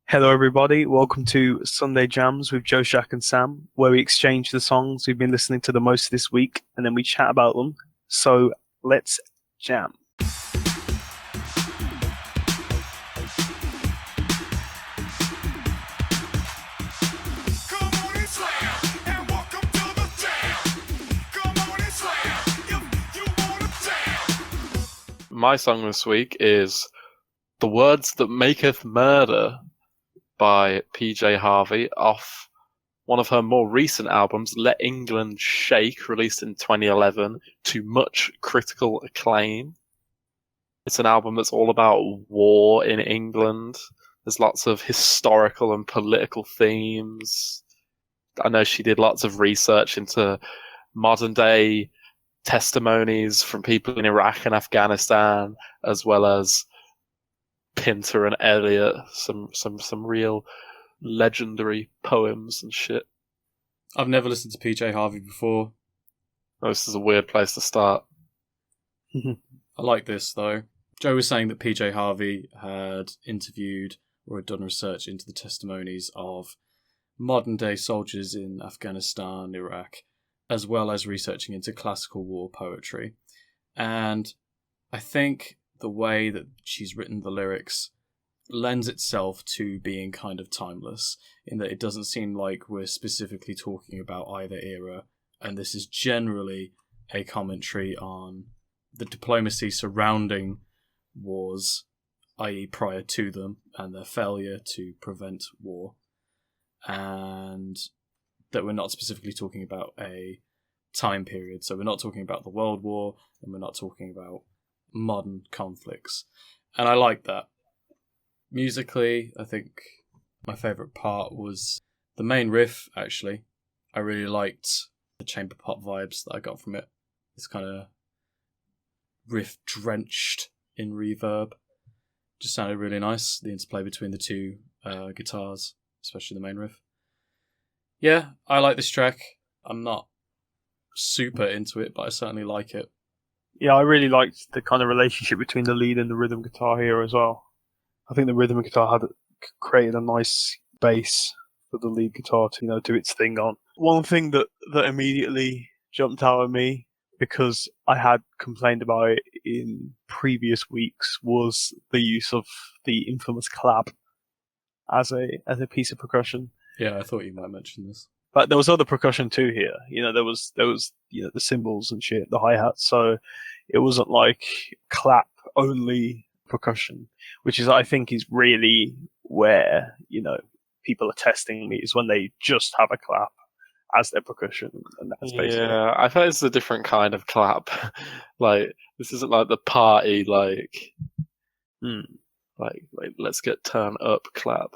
Hello, everybody. Welcome to Sunday Jamz with Joe, Shak and Sam, where we exchange the songs we've been listening to the most this week and then we chat about them. So let's jam. My song this week is The Words That Maketh Murder by PJ Harvey off one of her more recent albums, Let England Shake, released in 2011 to much critical acclaim. It's an album that's all about war in England. There's lots of historical and political themes. I know she did lots of research into modern day testimonies from people in Iraq and Afghanistan, as well as Pinter and Eliot, some real legendary poems and shit. I've never listened to PJ Harvey before. Oh, this is a weird place to start. I like this though. Joe was saying that PJ Harvey had interviewed or had done research into the testimonies of modern day soldiers in Afghanistan, Iraq, as well as researching into classical war poetry. And I think the way that she's written the lyrics lends itself to being kind of timeless, in that it doesn't seem like we're specifically talking about either era, and this is generally a commentary on the diplomacy surrounding wars, i.e. prior to them, and their failure to prevent war, and that we're not specifically talking about a time period. So we're not talking about the World War, and we're not talking about modern conflicts. And I like that. Musically, I think my favourite part was the main riff, actually. I really liked the chamber pop vibes that I got from it. It's kind of riff drenched in reverb. Just sounded really nice, the interplay between the two guitars, especially the main riff. Yeah, I like this track. I'm not super into it, but I certainly like it. Yeah, I really liked the kind of relationship between the lead and the rhythm guitar here as well. I think the rhythm guitar had created a nice bass for the lead guitar to, do its thing on. One thing that immediately jumped out at me, because I had complained about it in previous weeks, was the use of the infamous clap as a piece of percussion. Yeah, I thought you might mention this. But there was other percussion too here. There was the cymbals and shit, the hi-hats. So it wasn't like clap only percussion, which I think is really where, people are testing me, is when they just have a clap as their percussion. And that's basically Yeah, I thought it's a different kind of clap. Like, this isn't like the party, like let's get turned up clap.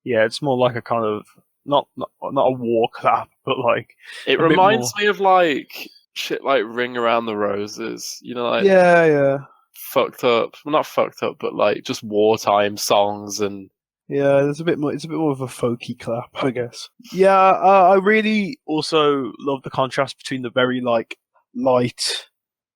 Yeah, it's more like a kind of not a war clap, but like it reminds me of like shit like Ring Around the Roses, like yeah, fucked up. Well, not fucked up, but like just wartime songs and yeah. There's a bit more. It's a bit more of a folky clap, I guess. Yeah, I really also love the contrast between the very like light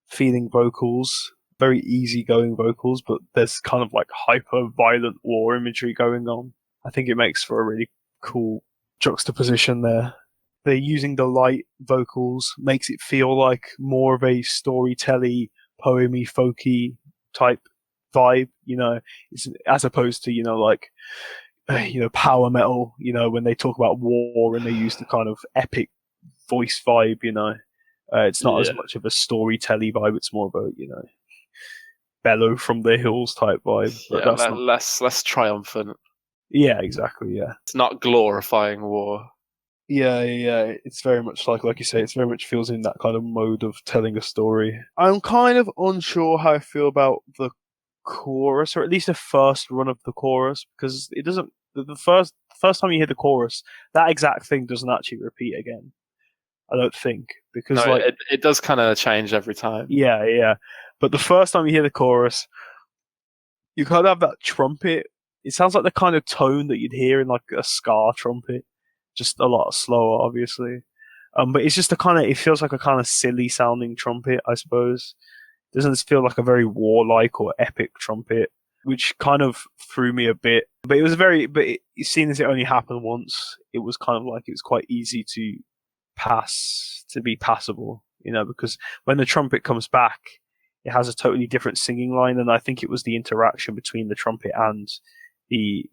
feeling vocals, very easygoing vocals, but there's kind of like hyper violent war imagery going on. I think it makes for a really cool juxtaposition there. They're using the light vocals, makes it feel like more of a storytelly, poemy, folky type vibe, as opposed to, power metal, when they talk about war and they use the kind of epic voice vibe, it's not as much of a storytelly vibe, it's more of a, bellow from the hills type vibe. But less triumphant. Yeah, exactly, yeah. It's not glorifying war. Yeah. It's very much like you say, it's very much feels in that kind of mode of telling a story. I'm kind of unsure how I feel about the chorus, or at least the first run of the chorus, because it doesn't. The first time you hear the chorus, that exact thing doesn't actually repeat again. I don't think, because it does kind of change every time. Yeah. But the first time you hear the chorus, you kind of have that trumpet. It sounds like the kind of tone that you'd hear in like a ska trumpet, just a lot slower, obviously. But it's just it feels like a kind of silly sounding trumpet, I suppose. It doesn't feel like a very warlike or epic trumpet. which kind of threw me a bit. But seeing as it only happened once, it was kind of like it was quite easy to be passable, because when the trumpet comes back, it has a totally different singing line, and I think it was the interaction between the trumpet and the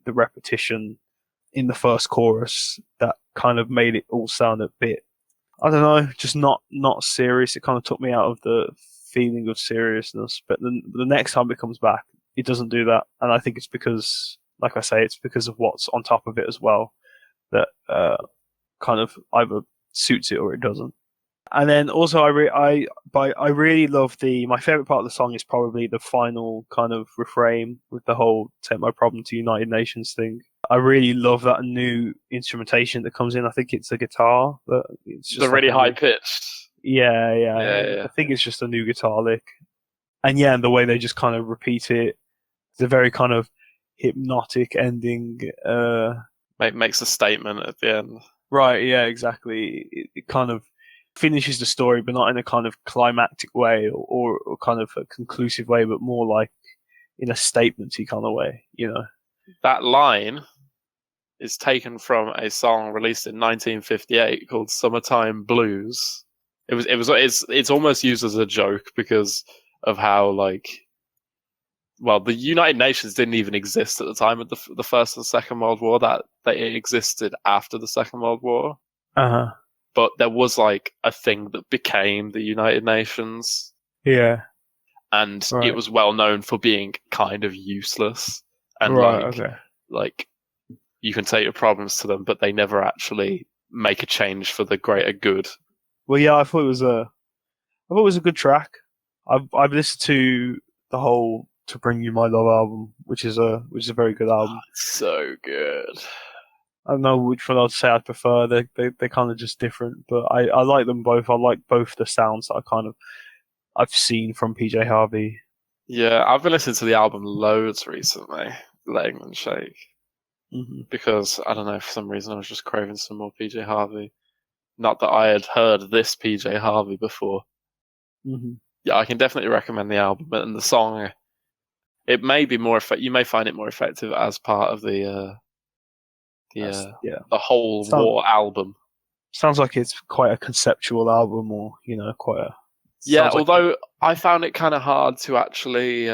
repetition in the first chorus that kind of made it all sound a bit, I don't know, just not serious. It kind of took me out of the feeling of seriousness. But the next time it comes back, it doesn't do that, and I think it's because, like I say, it's because of what's on top of it as well that kind of either suits it or it doesn't. And then also, I really love my favorite part of the song is probably the final kind of refrain with the whole "Take My Problem to United Nations" thing. I really love that new instrumentation that comes in. I think it's a guitar, but it's just the really high pitched. Yeah. I think it's just a new guitar lick, and and the way they just kind of repeat it. It's a very kind of hypnotic ending. Makes a statement at the end. Right, yeah, exactly. It kind of finishes the story, but not in a kind of climactic way or kind of a conclusive way, but more like in a statement-y kind of way, That line is taken from a song released in 1958 called "Summertime Blues." It's almost used as a joke because of how the United Nations didn't even exist at the time of the First and Second World War. That it existed after the Second World War. Uh-huh. But there was a thing that became the United Nations. Yeah. And right. It was well known for being kind of useless. And you can take your problems to them, but they never actually make a change for the greater good. Well, yeah, I thought it was a good track. I've listened to the whole "To Bring You My Love" album, which is a very good album. Oh, it's so good. I don't know which one I'd say I prefer. They're kind of just different, but I like them both. I like both the sounds that I've seen from PJ Harvey. Yeah, I've been listening to the album loads recently, letting them shake. Mm-hmm. Because, I don't know, for some reason I was just craving some more PJ Harvey. Not that I had heard this PJ Harvey before. Mm-hmm. Yeah, I can definitely recommend the album, and the song, it may be more you may find it more effective as part of the whole war album. Sounds like it's quite a conceptual album, or quite a. Although I found it kind of hard to actually.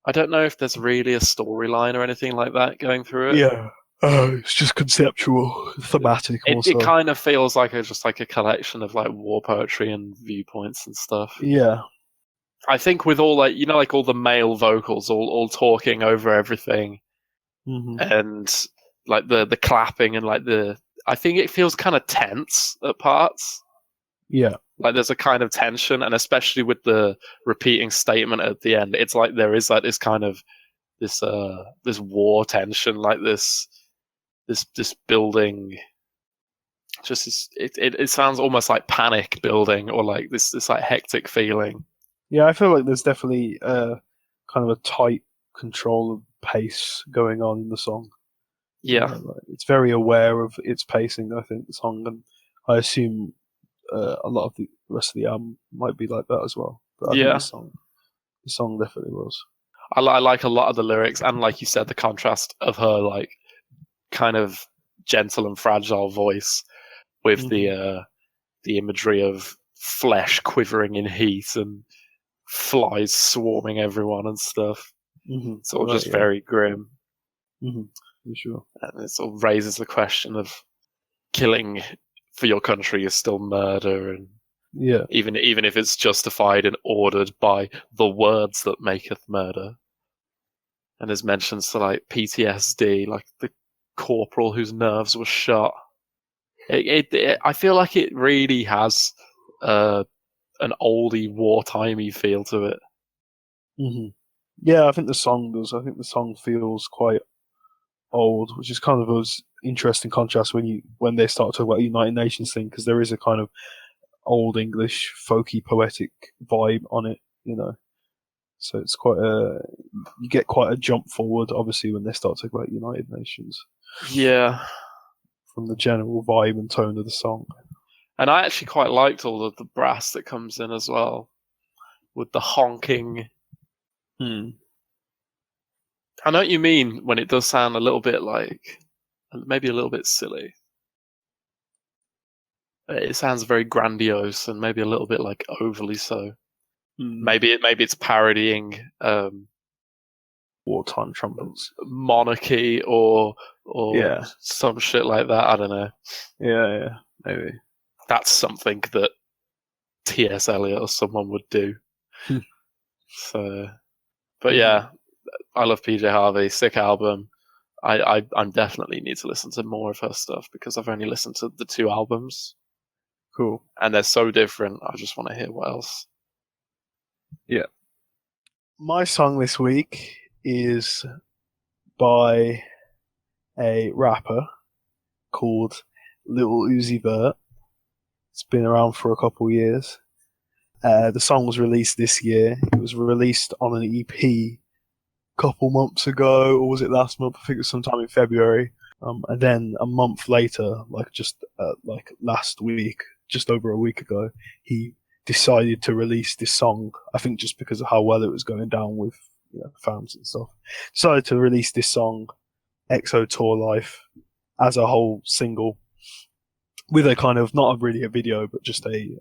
I don't know if there's really a storyline or anything like that going through it. Yeah, it's just conceptual, thematic. It kind of feels like just a collection of war poetry and viewpoints and stuff. Yeah, I think with all all the male vocals all talking over everything, mm-hmm. and the clapping and I think it feels kind of tense at parts. Yeah. There's a kind of tension, and especially with the repeating statement at the end, it's like there is this kind of this war tension, this building. It sounds almost like panic building, or this hectic feeling. Yeah, I feel like there's definitely kind of a tight control of pace going on in the song. Yeah, it's very aware of its pacing. I think the song, and I assume. A lot of the rest of the album might be like that as well. But I think the song definitely was. I like a lot of the lyrics, and like you said, the contrast of her kind of gentle and fragile voice with mm-hmm. the imagery of flesh quivering in heat and flies swarming everyone and stuff. Mm-hmm. It's all just very grim. Mm-hmm. For sure. And it sort of raises the question of killing for your country is still murder, and even if it's justified and ordered by the words that maketh murder. And there's mentions to PTSD, the corporal whose nerves were shot. I feel like it really has an oldie wartimey feel to it. Mm-hmm. Yeah, I think the song does. I think the song feels quite old, which is kind of an interesting contrast when they start talking about United Nations thing, because there is a kind of old English folky poetic vibe on it, so it's you get quite a jump forward obviously when they start talking about United Nations, from the general vibe and tone of the song. And I actually quite liked all of the brass that comes in as well, with the honking. I know what you mean when it does sound a little bit like, maybe a little bit silly. It sounds very grandiose and maybe a little bit like overly so. Maybe it's parodying wartime trumpets, monarchy, or some shit like that. I don't know. Yeah, maybe that's something that T.S. Eliot or someone would do. So, but yeah, I love PJ Harvey. Sick album. I definitely need to listen to more of her stuff because I've only listened to the 2 albums. Cool. And they're so different. I just want to hear what else. Yeah. My song this week is by a rapper called Lil Uzi Vert. It's been around for a couple years. The song was released this year. It was released on an EP a couple months ago, or was it last month? I think it was sometime in February. And then a month later, like last week, just over a week ago, he decided to release this song. I think just because of how well it was going down with fans and stuff. Decided to release this song, EXO Tour Life, as a whole single, with a kind of, not really a video, but just a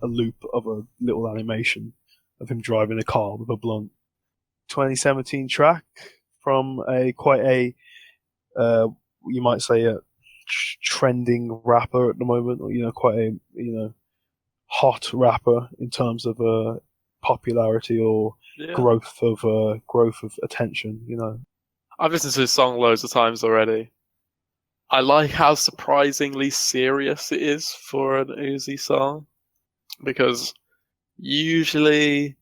loop of a little animation of him driving a car with a blunt. 2017 track from quite a you might say a trending rapper at the moment, or quite a hot rapper in terms of popularity or growth of attention. I've listened to this song loads of times already. I like how surprisingly serious it is for an Uzi song, because usually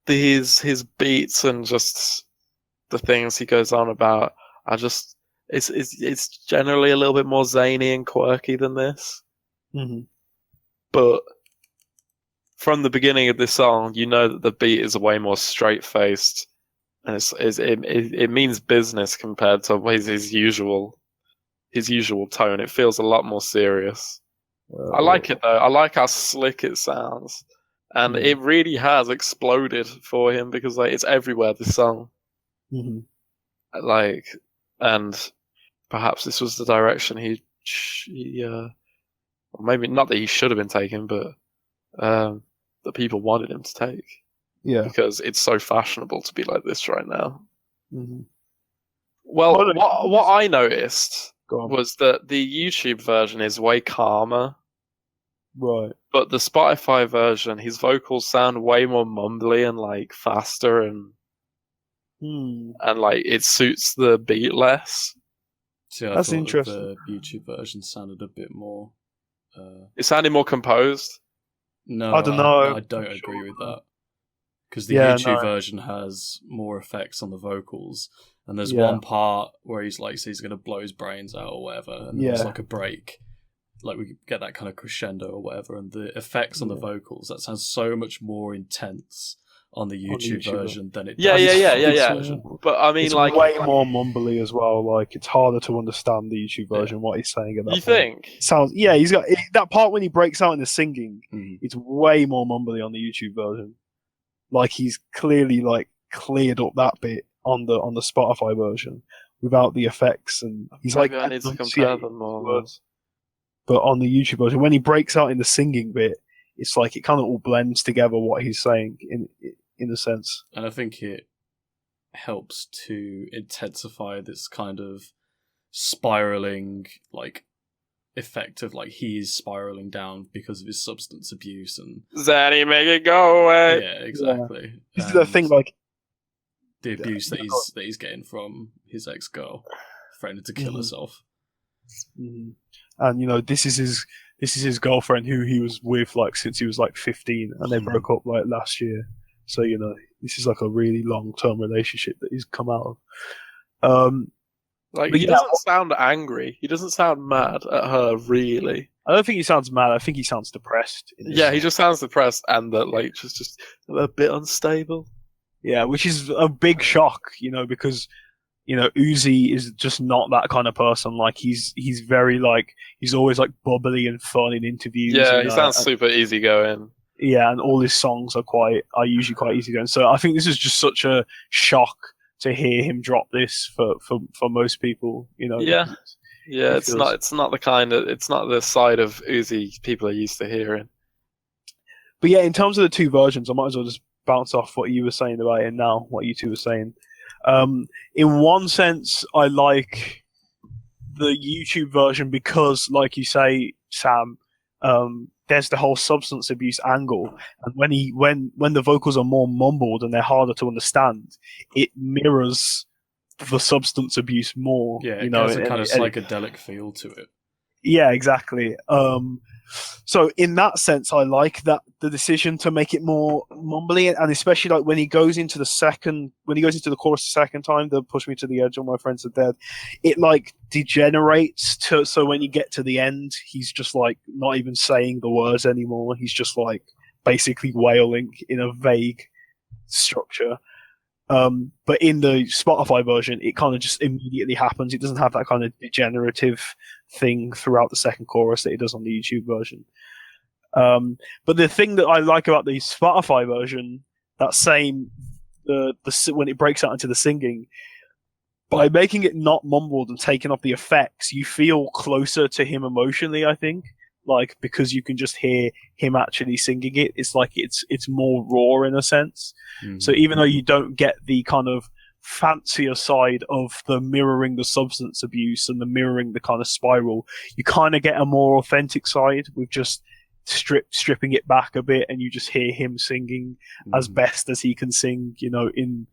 his beats and just the things he goes on about are just it's generally a little bit more zany and quirky than this. Mm-hmm. But from the beginning of this song, you know that the beat is way more straight-faced, and it means business compared to his usual tone. It feels a lot more serious. I like it though. I like how slick it sounds, and it really has exploded for him because it's everywhere. This song, and perhaps this was the direction he maybe not that he should have been taking, but that people wanted him to take. Yeah, because it's so fashionable to be like this right now. Mm-hmm. Well, what I noticed was that the YouTube version is way calmer. Right. But the Spotify version, his vocals sound way more mumbly and faster and it suits the beat less. See, that's interesting. The YouTube version sounded a bit more. It sounded more composed. No, I don't know. I don't agree with that. Because the YouTube version has more effects on the vocals, and there's one part where he's he's going to blow his brains out or whatever, and there's a break. We get that kind of crescendo or whatever, and the effects on the vocals, that sounds so much more intense on the YouTube version than it does yeah. version. But I mean, it's way more mumbly as well. It's harder to understand the YouTube version, what he's saying at that point. Think? Sounds, he's got that part when he breaks out in the singing, it's way more mumbly on the YouTube version. He's clearly cleared up that bit on the Spotify version without the effects, and he's I need to compare them more. But on the YouTube version, when he breaks out in the singing bit, it's it kind of all blends together what he's saying in a sense. And I think it helps to intensify this kind of spiraling effect of he's spiraling down because of his substance abuse and Zaddy, make it go away. Yeah, exactly. This is the thing, the abuse that he's getting from his ex-girl threatening to kill herself. Mm-hmm. And this is his girlfriend who he was with since he was 15, and they broke up last year. So this is a really long-term relationship that he's come out of. He doesn't sound angry. He doesn't sound mad at her, really. I don't think he sounds mad. I think he sounds depressed. He just sounds depressed and just a bit unstable. Yeah, which is a big shock, because Uzi is just not that kind of person. He's very he's always bubbly and fun in interviews. Yeah, he sounds super easygoing. Yeah, and all his songs are usually quite easygoing. So I think this is just such a shock to hear him drop this for most people. You know. Yeah. Yeah, It it's not the side of Uzi people are used to hearing. But yeah, in terms of the two versions, I might as well just bounce off what you were saying about it now, what you two were saying. In one sense, I like the YouTube version because, like you say, Sam, there's the whole substance abuse angle, and when the vocals are more mumbled and they're harder to understand, it mirrors the substance abuse more. Yeah, you it know, has a kind of psychedelic feel to it. Yeah, exactly. So in that sense, I like that the decision to make it more mumbly, and especially like when he goes into the chorus the second time, the "Push Me to the Edge, All My Friends Are Dead," it like degenerates to so when you get to the end, he's just like not even saying the words anymore. He's just like basically wailing in a vague structure. But in the Spotify version, it kind of just immediately happens. It doesn't have that kind of degenerative thing throughout the second chorus that it does on the YouTube version. But the thing that I like about the Spotify version, that same when it breaks out into the singing, by making it not mumbled and taking off the effects, you feel closer to him emotionally, I think. Like, because you can just hear him actually singing it, it's like it's more raw in a sense. Mm-hmm. So even though you don't get the kind of fancier side of the mirroring the substance abuse and the mirroring the kind of spiral, you kind of get a more authentic side with just stripping it back a bit, and you just hear him singing as best as he can sing, you know, in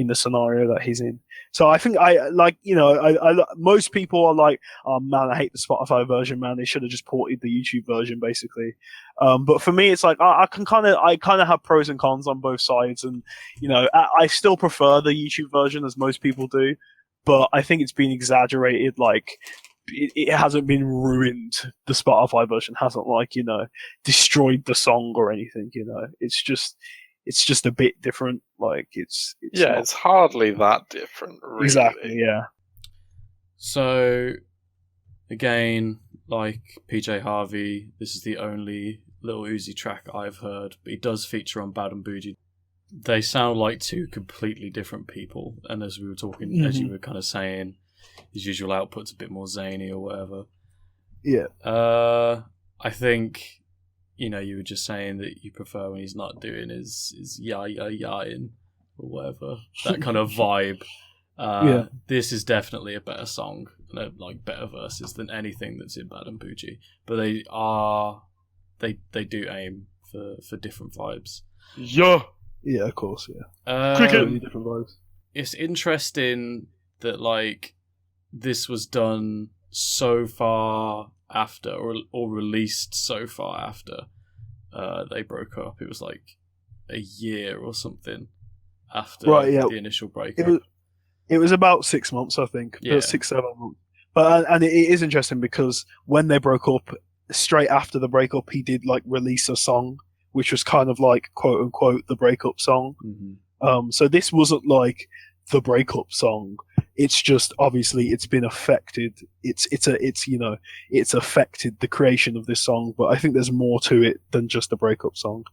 the scenario that he's in. So I think I like, you know, I most people are like, oh man, I hate the Spotify version, man. They should have just ported the YouTube version, basically. But for me, it's like I kind of have pros and cons on both sides, and you know, I still prefer the YouTube version as most people do, but I think it's been exaggerated. Like, it hasn't been ruined. The Spotify version hasn't, like, you know, destroyed the song or anything. You know, it's just a bit different. Like it's hardly that different, really. Exactly, yeah. So again, like PJ Harvey, this is the only Lil Uzi track I've heard, but he does feature on Bad and Bougie. They sound like two completely different people, and as we were talking, as you were kind of saying, his usual output's a bit more zany or whatever. Yeah. I think, you know, you were just saying that you prefer when he's not doing his yah-yah-yahing or whatever, that kind of vibe. Yeah. This is definitely a better song, and like better verses than anything that's in Bad and Bougie. But they do aim for different vibes. Yeah. Yeah, of course, yeah. Cricket. Different vibes. It's interesting that like this was done so far after, or released so far after they broke up. It was like a year or something after the initial breakup. It was about 6 months, I think. Yeah. 6-7 months. But and it is interesting because when they broke up, straight after the breakup, he did like release a song, which was kind of like quote unquote the breakup song. Mm-hmm. So this wasn't like the breakup song. It's just obviously it's been affected. It's you know, it's affected the creation of this song. But I think there's more to it than just a breakup song.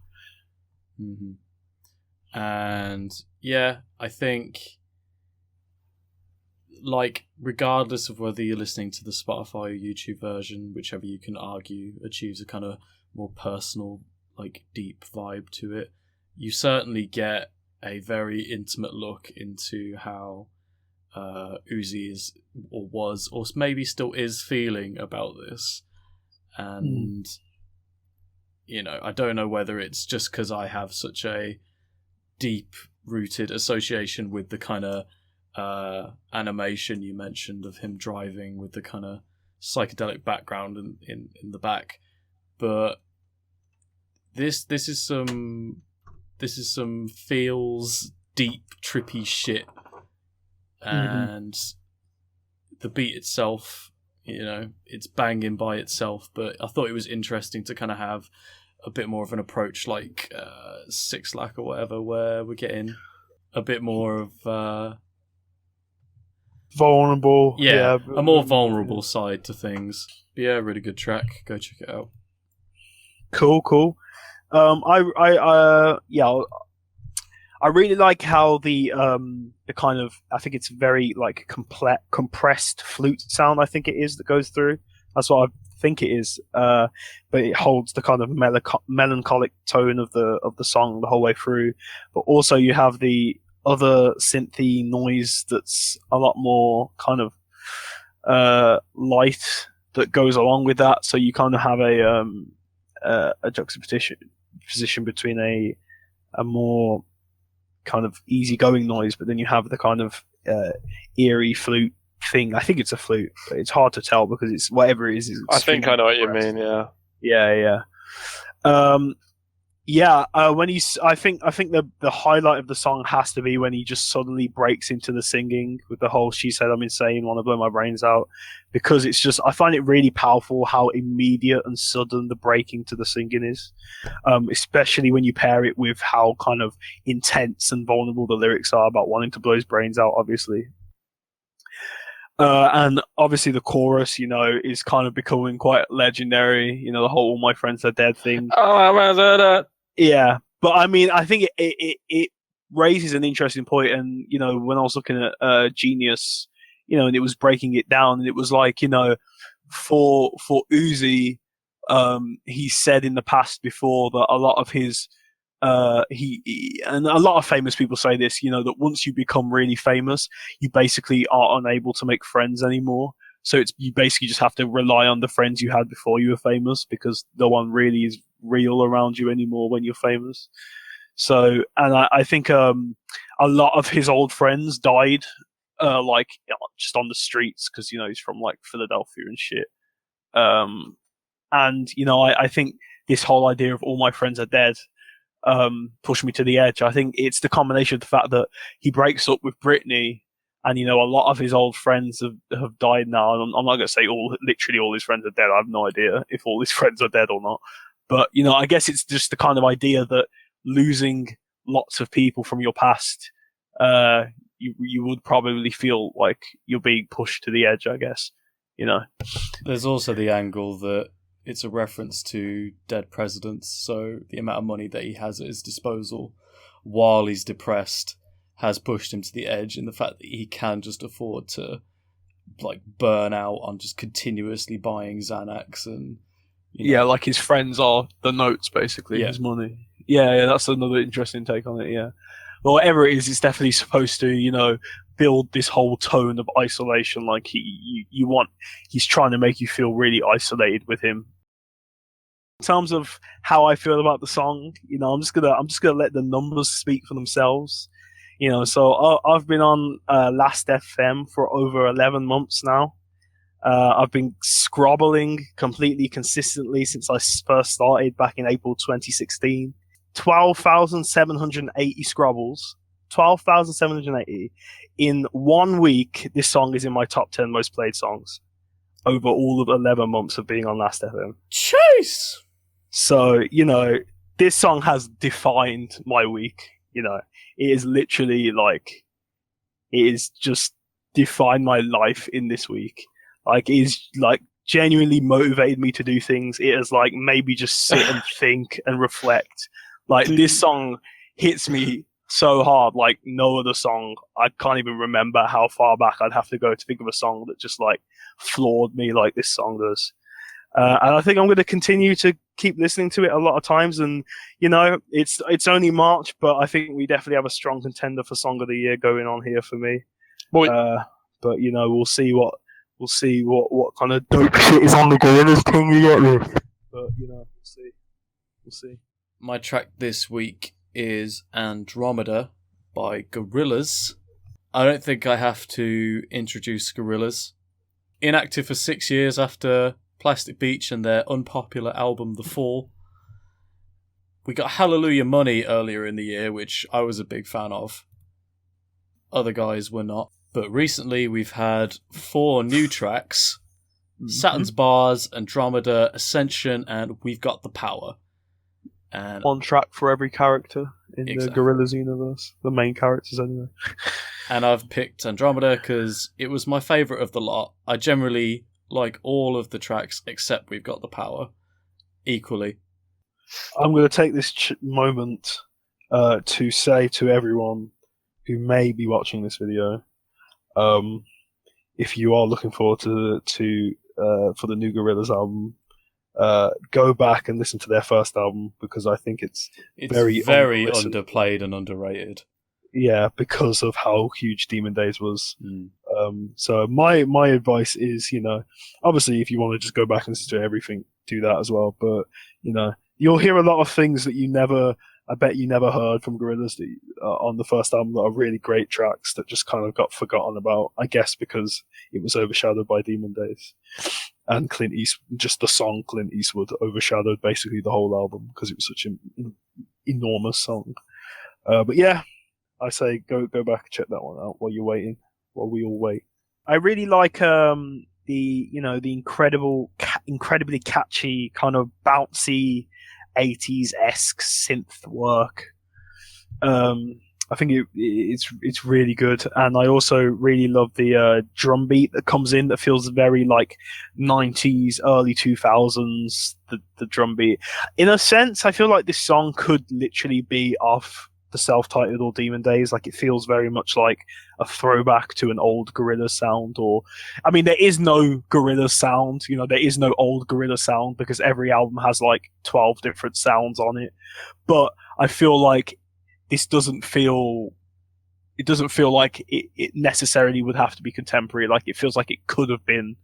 Mm-hmm. And yeah, I think, like, regardless of whether you're listening to the Spotify or YouTube version, whichever you can argue achieves a kind of more personal, like, deep vibe to it, you certainly get a very intimate look into how Uzi is, or was, or maybe still is feeling about this. And, you know, I don't know whether it's just because I have such a deep-rooted association with the kind of animation you mentioned of him driving with the kind of psychedelic background in the back, but this is some feels deep trippy shit, and the beat itself, you know, it's banging by itself, but I thought it was interesting to kind of have a bit more of an approach like Six Lack or whatever, where we're getting a bit more of vulnerable, a more vulnerable side to things. But yeah, really good track. Go check it out. Cool. I really like how the kind of, I think it's very like compressed flute sound. I think it is that goes through. That's what I think it is. But it holds the kind of melancholic tone of the song the whole way through. But also you have the other synthy noise that's a lot more kind of light that goes along with that. So you kind of have a juxtaposition between a more kind of easygoing noise, but then you have the kind of eerie flute thing. I think it's a flute, but it's hard to tell because it's whatever it is. I think I know what you mean. Yeah. Yeah. I think the highlight of the song has to be when he just suddenly breaks into the singing with the whole "She said I'm insane, want to blow my brains out," because it's just, I find it really powerful how immediate and sudden the breaking to the singing is, especially when you pair it with how kind of intense and vulnerable the lyrics are about wanting to blow his brains out, obviously. And obviously the chorus, is kind of becoming quite legendary. The whole "all my friends are dead" thing. Oh, my friends are dead. Yeah, but I mean, I think it raises an interesting point. And when I was looking at Genius, and it was breaking it down, and it was like, for Uzi, he said in the past before that a lot of his he and a lot of famous people say this, that once you become really famous, you basically are unable to make friends anymore. So you basically just have to rely on the friends you had before you were famous, because no one really is real around you anymore when you're famous. So, and I think a lot of his old friends died, just on the streets, because he's from like Philadelphia and shit. I think this whole idea of "all my friends are dead" pushed me to the edge. I think it's the combination of the fact that he breaks up with Britney, and a lot of his old friends have died now. And I'm not going to say literally all his friends are dead. I have no idea if all his friends are dead or not. But I guess it's just the kind of idea that losing lots of people from your past, you would probably feel like you're being pushed to the edge, I guess. There's also the angle that it's a reference to dead presidents, so the amount of money that he has at his disposal while he's depressed has pushed him to the edge, and the fact that he can just afford to like burn out on just continuously buying Xanax and like his friends are the notes, basically, his money. Yeah, that's another interesting take on it. Yeah, well, whatever it is, it's definitely supposed to build this whole tone of isolation. Like he's trying to make you feel really isolated with him. In terms of how I feel about the song, I'm just gonna let the numbers speak for themselves. So I've been on Last FM for over 11 months now. I've been scrobbling completely consistently since I first started back in April 2016. 12,780 scrobbles. 12,780. In 1 week, this song is in my top 10 most played songs over all of 11 months of being on Last FM. Chase! So, this song has defined my week. It is literally like, it is just defined my life in this week. Like, it is like genuinely motivated me to do things. It has like maybe just sit and think and reflect. Like, this song hits me so hard, like no other song. I can't even remember how far back I'd have to go to think of a song that just like floored me like this song does. And I think I'm going to continue to keep listening to it a lot of times. And it's only March, but I think we definitely have a strong contender for Song of the Year going on here for me. But we'll see what kind of dope shit is on the Gorillaz thing we get with. But we'll see. My track this week is Andromeda by Gorillaz. I don't think I have to introduce Gorillaz. Inactive for 6 years after Plastic Beach and their unpopular album The Fall. We got Hallelujah Money earlier in the year, which I was a big fan of. Other guys were not. But recently we've had 4 new tracks. Saturn's Bars, Andromeda, Ascension, and We've Got the Power. And one track for every character in the Gorillaz universe. The main characters, anyway. And I've picked Andromeda because it was my favourite of the lot. I generally like all of the tracks except We've Got the Power equally. I'm going to take this moment to say to everyone who may be watching this video, if you are looking forward to for the new Gorillaz album, go back and listen to their first album, because I think it's very underplayed and underrated. Yeah, because of how huge Demon Days was. So my advice is, obviously if you want to just go back and listen to everything, do that as well. But you'll hear a lot of things that I bet you never heard from Gorillaz on the first album, that are really great tracks that just kind of got forgotten about, I guess because it was overshadowed by Demon Days. And Clint Eastwood, just the song Clint Eastwood overshadowed basically the whole album because it was such an enormous song. But yeah, I say go back and check that one out while we all wait. I really like the incredibly catchy kind of bouncy 80s-esque synth work. I think it's really good, and I also really love the drum beat that comes in that feels very like 90s, early 2000s. The drum beat, in a sense, I feel like this song could literally be off the self-titled or Demon Days. Like, it feels very much like a throwback to an old Gorillaz sound, there is no Gorillaz sound, there is no old Gorillaz sound, because every album has like 12 different sounds on it. But I feel like this doesn't feel like it necessarily would have to be contemporary. Like, it feels like it could have been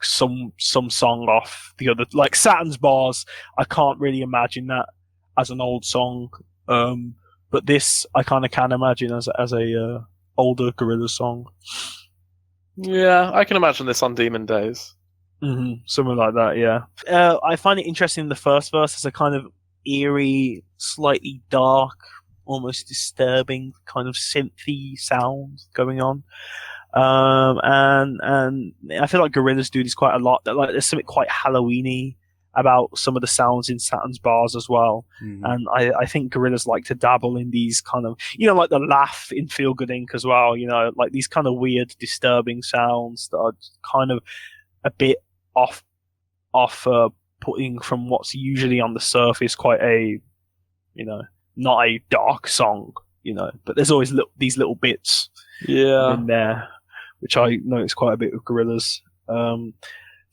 some song off the other, like Saturn's Bars. I can't really imagine that as an old song. But this, I kind of can imagine as a older Gorillaz song. Yeah, I can imagine this on Demon Days. Something like that, yeah. I find it interesting in the first verse as a kind of eerie, slightly dark, almost disturbing kind of synthy sound going on. And I feel like Gorillaz do this quite a lot. Like, there's something quite Halloween-y about some of the sounds in Saturn's Bars as well. And I think Gorillaz like to dabble in these kind of, like the laugh in Feel Good Inc. as well, like these kind of weird, disturbing sounds that are kind of a bit off putting from what's usually on the surface quite a, not a dark song, but there's always these little bits in there, which I notice quite a bit with Gorillaz.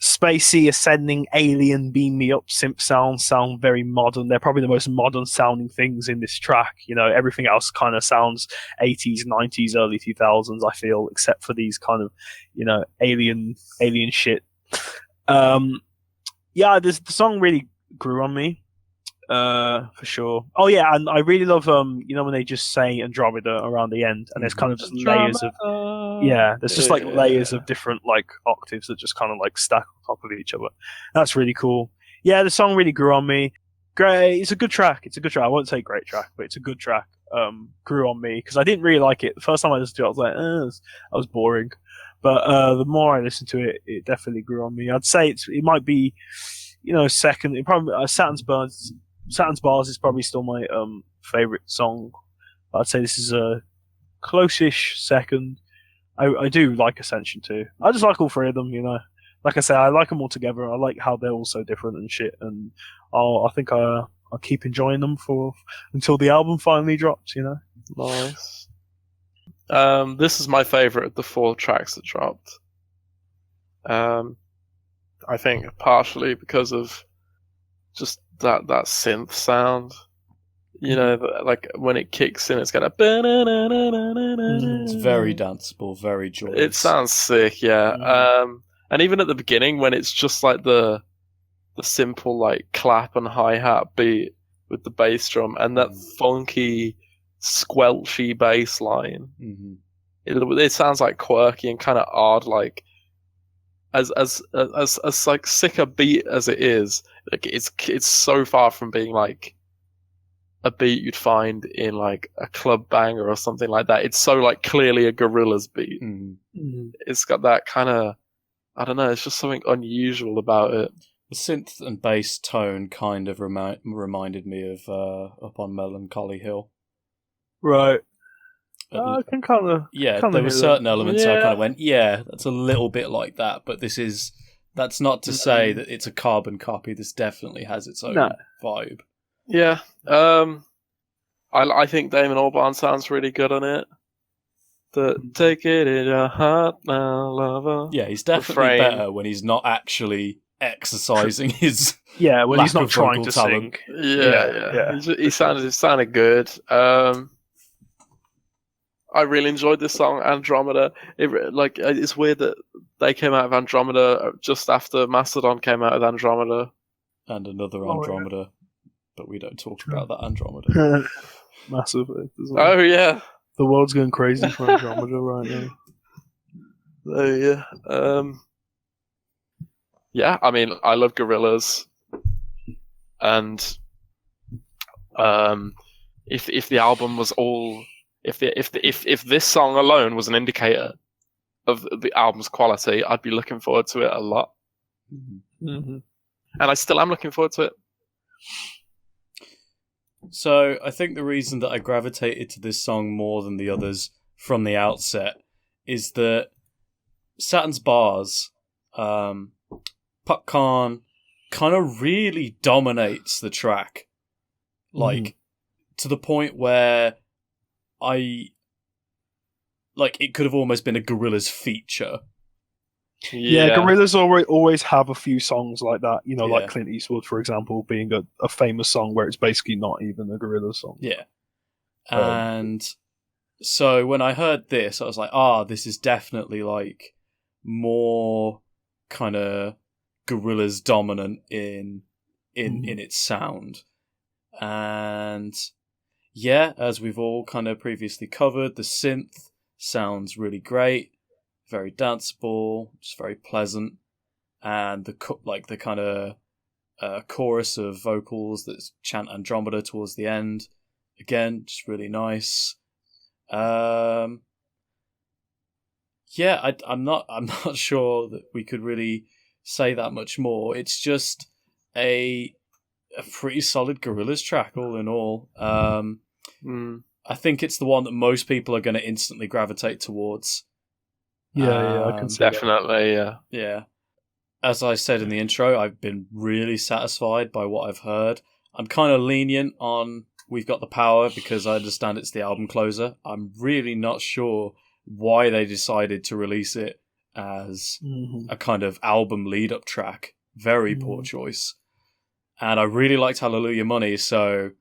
Spacey, ascending, alien, beam me up synth sound very modern. They're probably the most modern sounding things in this track. Everything else kind of sounds 80s, 90s, early 2000s, I feel, except for these kind of, alien shit. The song really grew on me, for sure. Oh yeah, and I really love when they just say Andromeda around the end, and there's kind of just layers of there's just like layers of different like octaves that just kind of like stack on top of each other. That's really cool. Yeah, the song really grew on me. Great, it's a good track. I won't say great track, but it's a good track. Grew on me because I didn't really like it the first time I listened to it. I was like, I was boring. But the more I listened to it, it definitely grew on me. I'd say it might be, second. It probably Saturn's Bars is probably still my favorite song. I'd say this is a close-ish second. I do like Ascension too. I just like all three of them. Like I say, I like them all together. I like how they're all so different and shit. And I think I'll keep enjoying them until the album finally drops. Nice. This is my favorite of the 4 tracks that dropped. I think partially because of just that synth sound. Like when it kicks in, it's got a. It's very danceable, very joyous. It sounds sick, yeah. And even at the beginning, when it's just like the simple like clap and hi-hat beat with the bass drum and that funky squelchy bass line, it sounds like quirky and kind of odd. Like as like sick a beat as it is, like it's so far from being like a beat you'd find in like a club banger or something like that. It's so like clearly a Gorillaz beat. It's got that kind of, I don't know, it's just something unusual about it. The synth and bass tone kind of reminded me of Up on Melancholy Hill. Right. I can kind of... Yeah, there were certain elements I kind of went, that's a little bit like that, but that's not to say that it's a carbon copy. This definitely has its own vibe. Yeah. I think Damon Albarn sounds really good on it. The take it in your heart now, lover. Yeah, he's definitely Refrain. better when he's not actually exercising his Yeah, when he's lack not of trying vocal to talent. sing. Yeah. He sounded good. I really enjoyed this song, Andromeda. It's weird that they came out of Andromeda just after Mastodon came out of Andromeda. And another Andromeda, but we don't talk about that Andromeda. Massively. Oh yeah, The world's going crazy for Andromeda right now. oh yeah. Yeah, I mean, I love Gorillaz, and if the album was all, if this song alone was an indicator of the album's quality, I'd be looking forward to it a lot. Mm-hmm. And I still am looking forward to it. So I think the reason that I gravitated to this song more than the others from the outset is that Saturn's bars, Popcorn kind of really dominates the track. Like, to the point where it could have almost been a Gorillaz feature. Yeah, Gorillaz always have a few songs like that, like Clint Eastwood, for example, being a famous song where it's basically not even a Gorillaz song. Yeah. And so when I heard this, I was like, this is definitely like more kind of Gorillaz dominant in its sound. And yeah, as we've all kind of previously covered, the synth sounds really great. Very danceable, just very pleasant, and the kind of chorus of vocals that chant Andromeda towards the end, again, just really nice. I'm not sure that we could really say that much more. It's just a pretty solid Gorillaz track, all in all. I think it's the one that most people are going to instantly gravitate towards. Yeah, I can see definitely, that. Yeah. As I said in the intro, I've been really satisfied by what I've heard. I'm kind of lenient on We've Got the Power because I understand it's the album closer. I'm really not sure why they decided to release it as a kind of album lead-up track. Very poor choice. And I really liked Hallelujah Money, so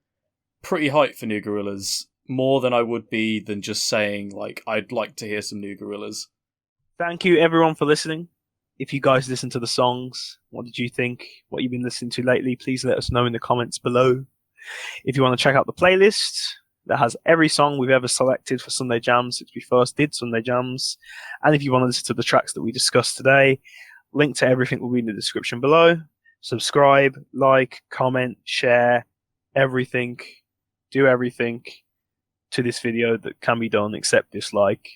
pretty hyped for new Gorillaz. More than I would be than just saying, like, I'd like to hear some new Gorillaz. Thank you, everyone, for listening. If you guys listen to the songs, what did you think? What you've been listening to lately? Please let us know in the comments below. If you want to check out the playlist that has every song we've ever selected for Sunday Jamz since we first did Sunday Jamz, and if you want to listen to the tracks that we discussed today, link to everything will be in the description below. Subscribe, like, comment, share, everything. Do everything to this video that can be done except dislike.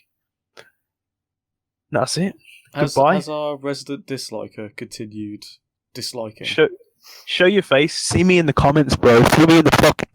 That's it. Goodbye. Has our resident disliker continued disliking? Show your face. See me in the comments, bro. See me in the fucking